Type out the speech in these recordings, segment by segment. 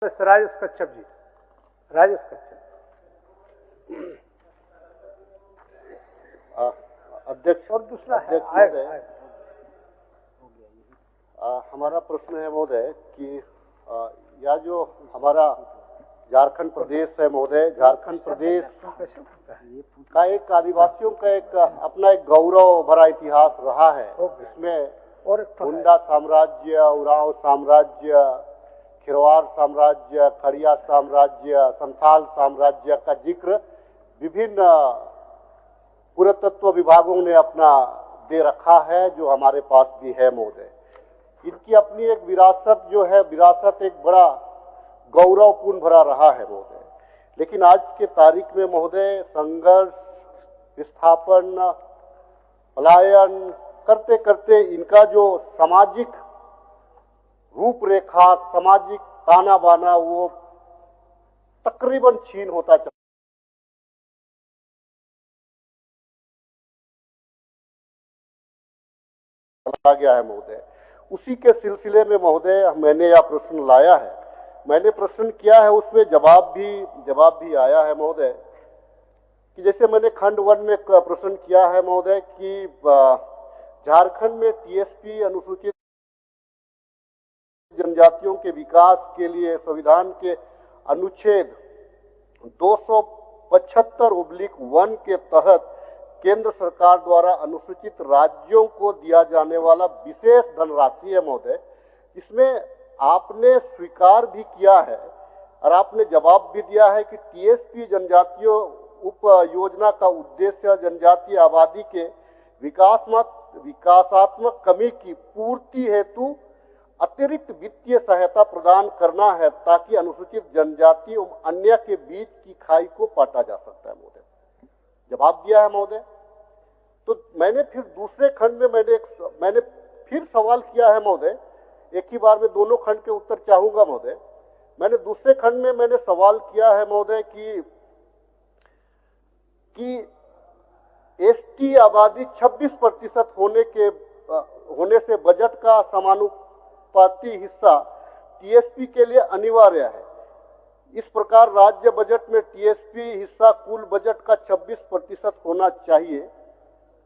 राजेश कच्छप जी, राजेश कच्छप। अध्यक्ष और दूसरा है हमारा प्रश्न है महोदय कि यह जो हमारा झारखंड प्रदेश है महोदय, झारखंड प्रदेश का एक आदिवासियों का एक अपना एक गौरव भरा इतिहास रहा है। इसमें हुंडा साम्राज्य, उरांव साम्राज्य, खिरवाड़ साम्राज्य, खड़िया साम्राज्य, संथाल साम्राज्य का जिक्र विभिन्न पुरातत्व विभागों ने अपना दे रखा है, जो हमारे पास भी है महोदय। इनकी अपनी एक विरासत जो है, विरासत एक बड़ा गौरवपूर्ण भरा रहा है महोदय। लेकिन आज के तारीख में महोदय संघर्ष, विस्थापन, पलायन करते करते इनका जो सामाजिक रूपरेखा, सामाजिक ताना बाना वो तकरीबन छीन होता चला गया है महोदय। उसी के सिलसिले में महोदय मैंने यह प्रश्न लाया है। मैंने प्रश्न किया है, उसमें जवाब भी आया है महोदय कि जैसे मैंने खंड 1 में प्रश्न किया है महोदय कि झारखंड में टीएसपी अनुसूचित जनजातियों के विकास के लिए संविधान के अनुच्छेद 275/1 के तहत केंद्र सरकार द्वारा अनुसूचित राज्यों को दिया जाने वाला विशेष धनराशि है महोदय। इसमें आपने स्वीकार भी किया है और आपने जवाब भी दिया है कि टीएसपी जनजातियों उप योजना का उद्देश्य जनजातीय आबादी के विकासात्मक कमी की पूर्ति हेतु अतिरिक्त वित्तीय सहायता प्रदान करना है, ताकि अनुसूचित जनजाति एवं अन्य के बीच की खाई को पाटा जा सकता है महोदय। जवाब दिया है महोदय। तो मैंने फिर दूसरे खंड में मैंने फिर सवाल किया है महोदय, एक ही बार में दोनों खंड के उत्तर चाहूंगा महोदय। मैंने दूसरे खंड में मैंने सवाल किया है महोदय कि एसटी आबादी 26% होने से बजट का समानुपाती हिस्सा टीएसपी के लिए अनिवार्य है। इस प्रकार राज्य बजट में टीएसपी हिस्सा कुल बजट का 26% होना चाहिए।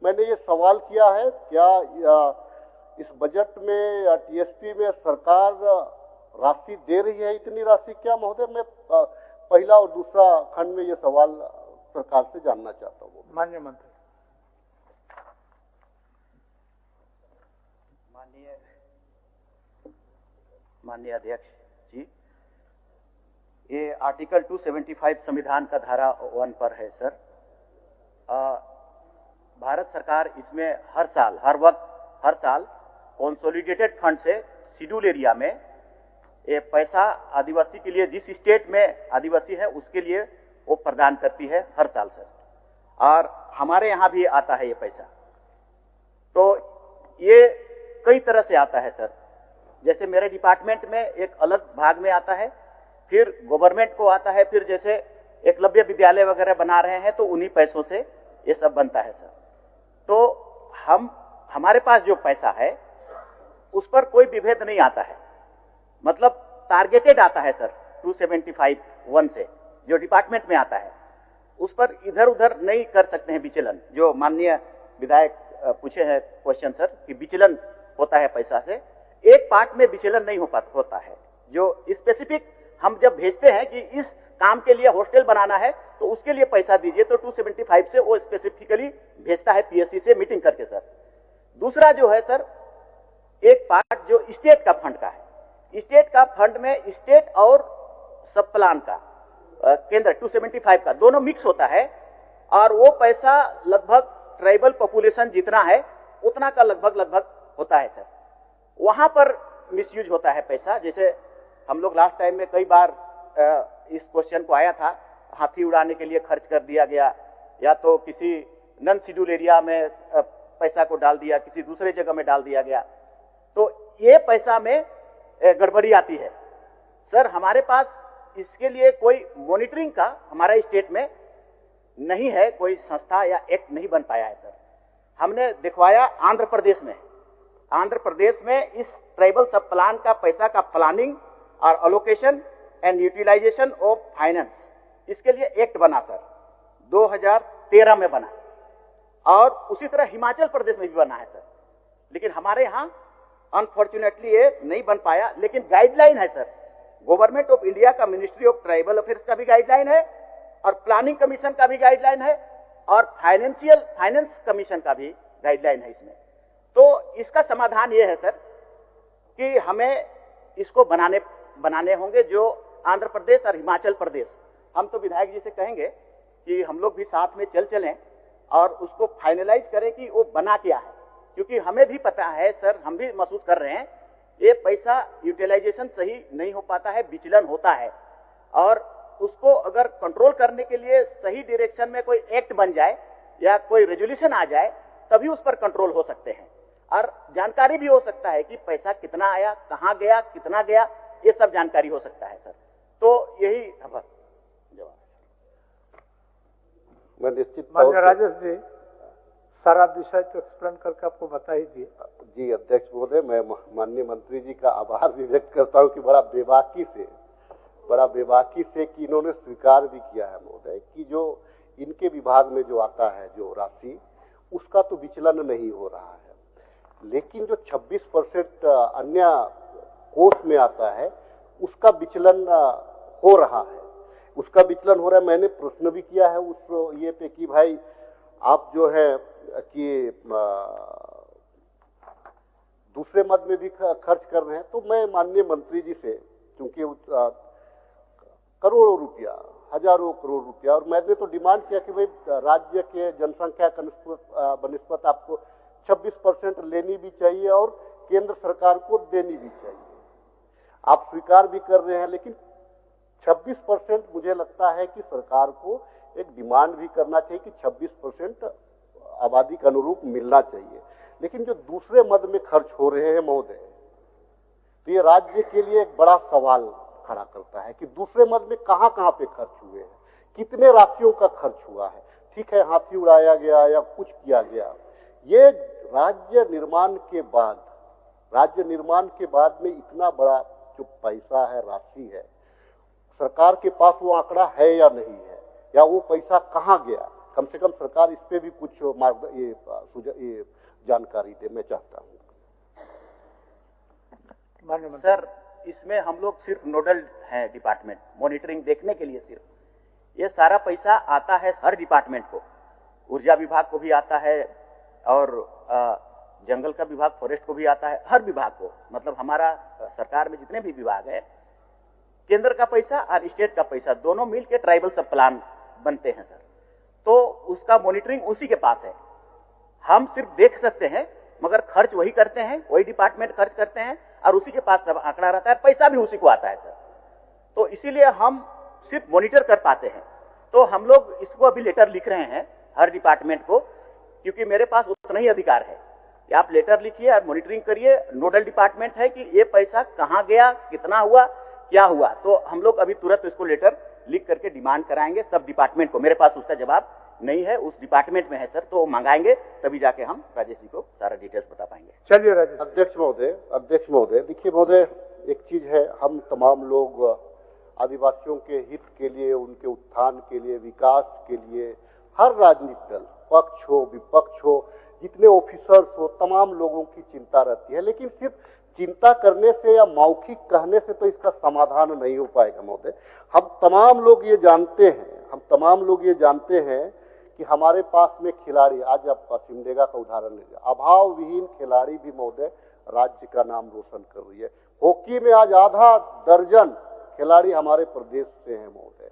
मैंने ये सवाल किया है, क्या इस बजट में या टीएसपी में सरकार राशि दे रही है इतनी राशि क्या महोदय? मैं पहला और दूसरा खंड में ये सवाल सरकार से जानना चाहता हूँ। माननीय मंत्री। माननीय अध्यक्ष जी, ये आर्टिकल 275 संविधान का धारा 1 पर है सर। भारत सरकार इसमें हर साल कंसोलिडेटेड फंड से शेड्यूल एरिया में ये पैसा आदिवासी के लिए, जिस स्टेट में आदिवासी है उसके लिए वो प्रदान करती है हर साल सर। और हमारे यहाँ भी आता है ये पैसा। तो ये कई तरह से आता है सर। जैसे मेरे डिपार्टमेंट में एक अलग भाग में आता है, फिर गवर्नमेंट को आता है, फिर जैसे एकलव्य विद्यालय वगैरह बना रहे हैं तो उन्हीं पैसों से ये सब बनता है सर। तो हमारे पास जो पैसा है उस पर कोई विभेद नहीं आता है, मतलब टारगेटेड आता है सर। 275(1) से जो डिपार्टमेंट में आता है उस पर इधर उधर नहीं कर सकते हैं विचलन। जो माननीय विधायक पूछे हैं क्वेश्चन सर कि विचलन होता है पैसा से, एक पार्ट में विचलन नहीं होता है। जो स्पेसिफिक हम जब भेजते हैं कि इस काम के लिए हॉस्टल बनाना है तो उसके लिए पैसा दीजिए, तो 275 से वो स्पेसिफिकली भेजता है पीएससी से मीटिंग करके सर। दूसरा जो है सर, एक पार्ट जो स्टेट का फंड का है, स्टेट का फंड में स्टेट और सब प्लान का केंद्र 275 का दोनों मिक्स होता है, और वो पैसा लगभग ट्राइबल पॉपुलेशन जितना है उतना का लगभग होता है सर। वहां पर मिसयूज होता है पैसा। जैसे हम लोग लास्ट टाइम में कई बार इस क्वेश्चन को आया था, हाथी उड़ाने के लिए खर्च कर दिया गया, या तो किसी नॉन शेड्यूल एरिया में पैसा को डाल दिया, किसी दूसरे जगह में डाल दिया गया, तो ये पैसा में गड़बड़ी आती है सर। हमारे पास इसके लिए कोई मॉनिटरिंग का हमारे स्टेट में नहीं है, कोई संस्था या एक्ट नहीं बन पाया है सर। हमने दिखवाया आंध्र प्रदेश में इस ट्राइबल सब प्लान का पैसा का प्लानिंग और allocation and utilisation of finance, इसके लिए एक्ट बना सर, 2013 में बना, और उसी तरह हिमाचल प्रदेश में भी बना है सर। लेकिन हमारे यहाँ अनफॉर्चुनेटली ये नहीं बन पाया, लेकिन गाइडलाइन है सर, गवर्नमेंट ऑफ इंडिया का मिनिस्ट्री ऑफ ट्राइबल अफेयर्स का भी गाइडलाइन है, और प्लानिंग कमीशन का भी गाइडलाइन है, और फाइनेंस कमीशन का भी गाइडलाइन है इसमें। तो इसका समाधान ये है सर कि हमें इसको बनाने होंगे, जो आंध्र प्रदेश और हिमाचल प्रदेश, हम तो विधायक जी से कहेंगे कि हम लोग भी साथ में चलें और उसको फाइनलाइज करें कि वो बना क्या है, क्योंकि हमें भी पता है सर, हम भी महसूस कर रहे हैं ये पैसा यूटिलाइजेशन सही नहीं हो पाता है, विचलन होता है, और उसको अगर कंट्रोल करने के लिए सही डायरेक्शन में कोई एक्ट बन जाए या कोई रेजोल्यूशन आ जाए तभी उस पर कंट्रोल हो सकते हैं, और जानकारी भी हो सकता है कि पैसा कितना आया, कहां गया, कितना गया, ये सब जानकारी हो सकता है सर। तो यही जवाब। मैं निश्चित माननीय राजेश जी सारा विषय तो एक्सप्लेन करके आपको बता ही दिए। जी अध्यक्ष महोदय, मैं माननीय मंत्री जी का आभार भी व्यक्त करता हूं कि बड़ा बेबाकी से कि इन्होंने स्वीकार भी किया है महोदय कि जो इनके विभाग में जो आता है जो राशि, उसका तो विचलन नहीं हो रहा है, लेकिन जो 26% अन्य कोष में आता है उसका विचलन हो रहा है, मैंने प्रश्न भी किया है उस ये पे कि भाई आप जो है कि दूसरे मद में भी खर्च कर रहे हैं। तो मैं माननीय मंत्री जी से, क्योंकि करोड़ों रुपया, हजारों करोड़ रुपया, और मैंने तो डिमांड किया कि भाई राज्य के जनसंख्या का बनिस्बत आपको 26% लेनी भी चाहिए और केंद्र सरकार को देनी भी चाहिए। आप स्वीकार भी कर रहे हैं, लेकिन 26% मुझे लगता है कि सरकार को एक डिमांड भी करना चाहिए कि 26% आबादी के अनुरूप मिलना चाहिए। लेकिन जो दूसरे मद में खर्च हो रहे हैं महोदय, तो ये राज्य के लिए एक बड़ा सवाल खड़ा करता है कि दूसरे मद में कहां कहां पे खर्च हुए हैं, कितने राशियों का खर्च हुआ है। ठीक है, हाथी उड़ाया गया या कुछ किया गया, ये राज्य निर्माण के बाद में इतना बड़ा जो पैसा है, राशि है, सरकार के पास वो आंकड़ा है या नहीं है, या वो पैसा कहां गया, कम से कम सरकार इस पे भी कुछ ये जानकारी दे, मैं चाहता हूं। सर, इसमें हम लोग सिर्फ नोडल हैं डिपार्टमेंट, मॉनिटरिंग देखने के लिए सिर्फ। ये सारा पैसा आता है हर डिपार्टमेंट को, ऊर्जा विभाग को भी आता है, और जंगल का विभाग, फॉरेस्ट को भी आता है, हर विभाग को। मतलब हमारा सरकार में जितने भी विभाग है, केंद्र का पैसा और स्टेट का पैसा दोनों मिल के ट्राइबल सब प्लान बनते हैं सर। तो उसका मॉनिटरिंग उसी के पास है, हम सिर्फ देख सकते हैं, मगर खर्च वही करते हैं, वही डिपार्टमेंट खर्च करते हैं, और उसी के पास सब आंकड़ा रहता है, पैसा भी उसी को आता है सर। तो इसीलिए हम सिर्फ मॉनिटर कर पाते हैं। तो हम लोग इसको अभी लेटर लिख रहे हैं हर डिपार्टमेंट को, क्योंकि मेरे पास उतना ही अधिकार है कि आप लेटर लिखिए और मॉनिटरिंग करिए। नोडल डिपार्टमेंट है कि ये पैसा कहां गया, कितना हुआ, क्या हुआ। तो हम लोग अभी तुरंत इसको लेटर लिख करके डिमांड कराएंगे सब डिपार्टमेंट को। मेरे पास उसका जवाब नहीं है, उस डिपार्टमेंट में है सर, तो मंगाएंगे, तभी जाके हम राजेश जी को सारा डिटेल्स बता पाएंगे। चलिए राजेश। अध्यक्ष महोदय, देखिए महोदय, एक चीज है, हम तमाम लोग आदिवासियों के हित के लिए, उनके उत्थान के लिए, विकास के लिए, हर राजनीतिक दल, पक्ष हो विपक्ष हो, जितने ऑफिसर्स हो, तमाम लोगों की चिंता रहती है। लेकिन सिर्फ चिंता करने से या मौखिक कहने से तो इसका समाधान नहीं हो पाएगा महोदय। हम तमाम लोग ये जानते हैं कि हमारे पास में खिलाड़ी, आज आप सिमडेगा का उदाहरण लीजिए, अभाव विहीन खिलाड़ी भी महोदय राज्य का नाम रोशन कर रही है। हॉकी में आज आधा दर्जन खिलाड़ी हमारे प्रदेश से हैं महोदय।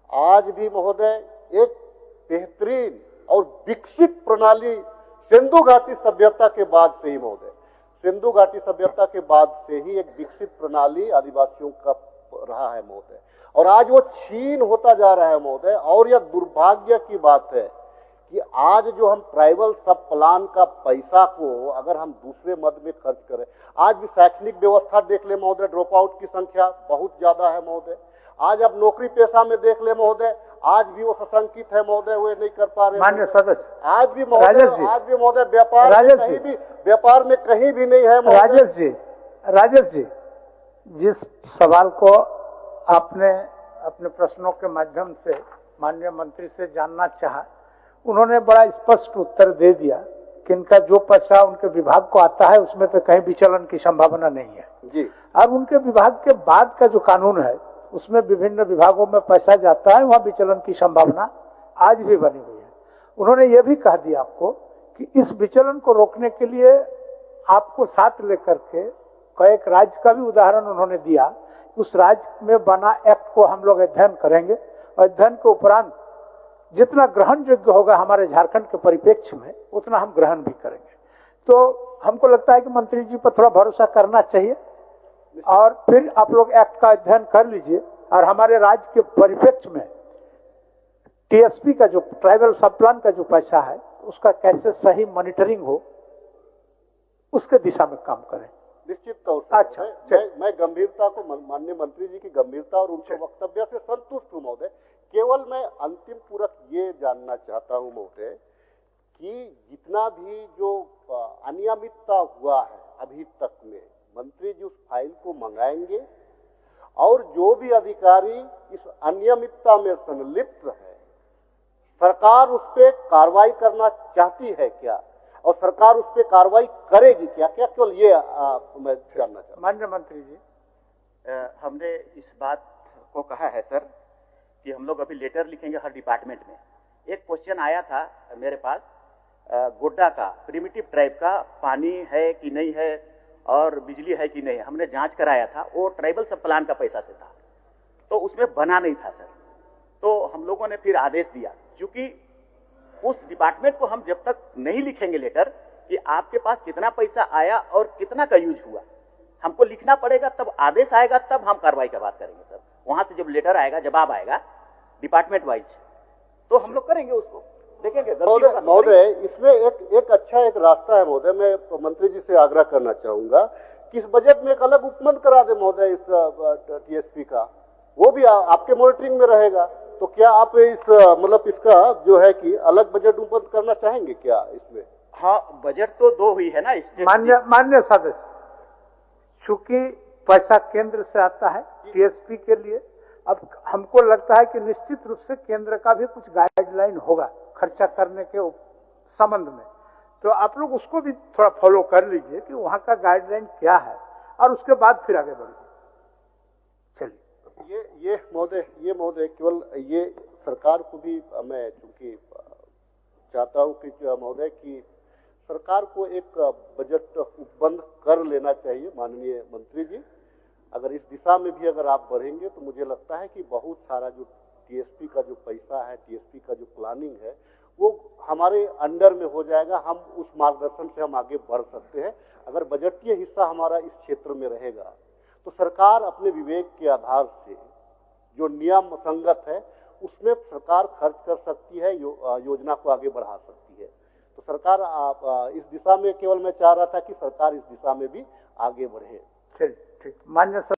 आज भी महोदय एक बेहतरीन और विकसित प्रणाली सिंधु घाटी सभ्यता के बाद से ही महोदय, सिंधु घाटी सभ्यता के बाद से ही एक विकसित प्रणाली आदिवासियों का रहा है महोदय, और आज वो छीन होता जा रहा है महोदय। और यह दुर्भाग्य की बात है कि आज जो हम ट्राइबल सब प्लान का पैसा को अगर हम दूसरे मद में खर्च करें, आज भी शैक्षणिक व्यवस्था देख ले महोदय, ड्रॉप आउट की संख्या बहुत ज्यादा है महोदय। आज अब नौकरी पेशा में देख ले महोदय, आज भी वो सशंकित है महोदय, वे नहीं कर पा रहे। मान्य सदस्य, आज भी महोदय व्यापार में कहीं भी नहीं है। राजेश जी, जिस सवाल को आपने अपने प्रश्नों के माध्यम से माननीय मंत्री से जानना चाहा, उन्होंने बड़ा स्पष्ट उत्तर दे दिया कि इनका जो पैसा उनके विभाग को आता है उसमें तो कहीं विचलन की संभावना नहीं है जी। और उनके विभाग के बाद का जो कानून है उसमें विभिन्न विभागों में पैसा जाता है, वहां विचलन की संभावना आज भी बनी हुई है। उन्होंने ये भी कह दिया आपको कि इस विचलन को रोकने के लिए आपको साथ लेकर के कई राज्य का भी उदाहरण उन्होंने दिया। उस राज्य में बना एक्ट को हम लोग अध्ययन करेंगे और अध्ययन के उपरांत जितना ग्रहण योग्य होगा हमारे झारखंड के परिप्रेक्ष्य में उतना हम ग्रहण भी करेंगे। तो हमको लगता है कि मंत्री जी पर थोड़ा भरोसा करना चाहिए और फिर आप लोग एक्ट का अध्ययन कर लीजिए और हमारे राज्य के परिप्रेक्ष्य में टीएसपी का जो ट्राइबल सब प्लान का जो पैसा है उसका कैसे सही मॉनिटरिंग हो उसके दिशा में काम करें। निश्चित तौर से अच्छा, मैं गंभीरता को माननीय मंत्री जी की गंभीरता और उनके वक्तव्य से संतुष्ट हूँ महोदय। केवल मैं अंतिम पूरक ये जानना चाहता हूँ महोदय कि जितना भी जो अनियमितता हुआ है अभी तक में मंत्री जी उस फाइल को मंगाएंगे और जो भी अधिकारी इस अनियमितता में संलिप्त है सरकार उस पर कार्रवाई करना चाहती है क्या और सरकार उस पर कार्रवाई करेगी क्या? क्या केवल ये मैं जानना चाहता हूं। माननीय मंत्री जी, हमने इस बात को कहा है सर कि हम लोग अभी लेटर लिखेंगे हर डिपार्टमेंट में। एक क्वेश्चन आया था मेरे पास गोड्डा का, प्रिमिटिव ट्राइब का पानी है कि नहीं है और बिजली है कि नहीं है। हमने जांच कराया था, वो ट्राइबल सब प्लान का पैसा से था तो उसमें बना नहीं था सर। तो हम लोगों ने फिर आदेश दिया, क्योंकि उस डिपार्टमेंट को हम जब तक नहीं लिखेंगे लेटर कि आपके पास कितना पैसा आया और कितना का यूज हुआ, हमको लिखना पड़ेगा, तब आदेश आएगा तब हम कार्रवाई का बात करेंगे सर। वहां से जब लेटर आएगा, जवाब आएगा डिपार्टमेंट वाइज, तो हम लोग करेंगे उसको, देखेंगे। महोदय इसमें एक अच्छा एक रास्ता है महोदय, मैं मंत्री जी से आग्रह करना चाहूंगा कि इस बजट में एक अलग उपमंड करा दे महोदय इस टीएसपी का, वो भी आपके मॉनिटरिंग में रहेगा। तो क्या आप इस मतलब इसका जो है कि अलग बजट उपलब्ध करना चाहेंगे क्या इसमें? हाँ, बजट तो दो हुई है ना। मान्य सदस्य, चूंकि पैसा केंद्र से आता है टीएसपी के लिए, अब हमको लगता है कि निश्चित रूप से केंद्र का भी कुछ गाइडलाइन होगा खर्चा करने के संबंध में, तो आप लोग उसको भी थोड़ा फॉलो कर लीजिए कि वहां का गाइडलाइन क्या है और उसके बाद फिर आगे बढ़िए। चलिए, ये महोदय केवल ये सरकार को भी मैं चूंकि चाहता हूं कि महोदय कि सरकार को एक बजट उपबंध कर लेना चाहिए माननीय मंत्री जी। अगर इस दिशा में भी अगर आप बढ़ेंगे तो मुझे लगता है कि बहुत सारा जो टीएसपी का जो पैसा है, टीएसपी का जो प्लानिंग है, वो हमारे अंडर में हो जाएगा। हम उस मार्गदर्शन से हम आगे बढ़ सकते हैं। अगर बजटीय हिस्सा हमारा इस क्षेत्र में रहेगा तो सरकार अपने विवेक के आधार से जो नियम संगत है उसमें सरकार खर्च कर सकती है, योजना को आगे बढ़ा सकती है। तो सरकार इस दिशा में, केवल मैं चाह रहा था कि सरकार इस दिशा में भी आगे बढ़े। ठीक, मान्य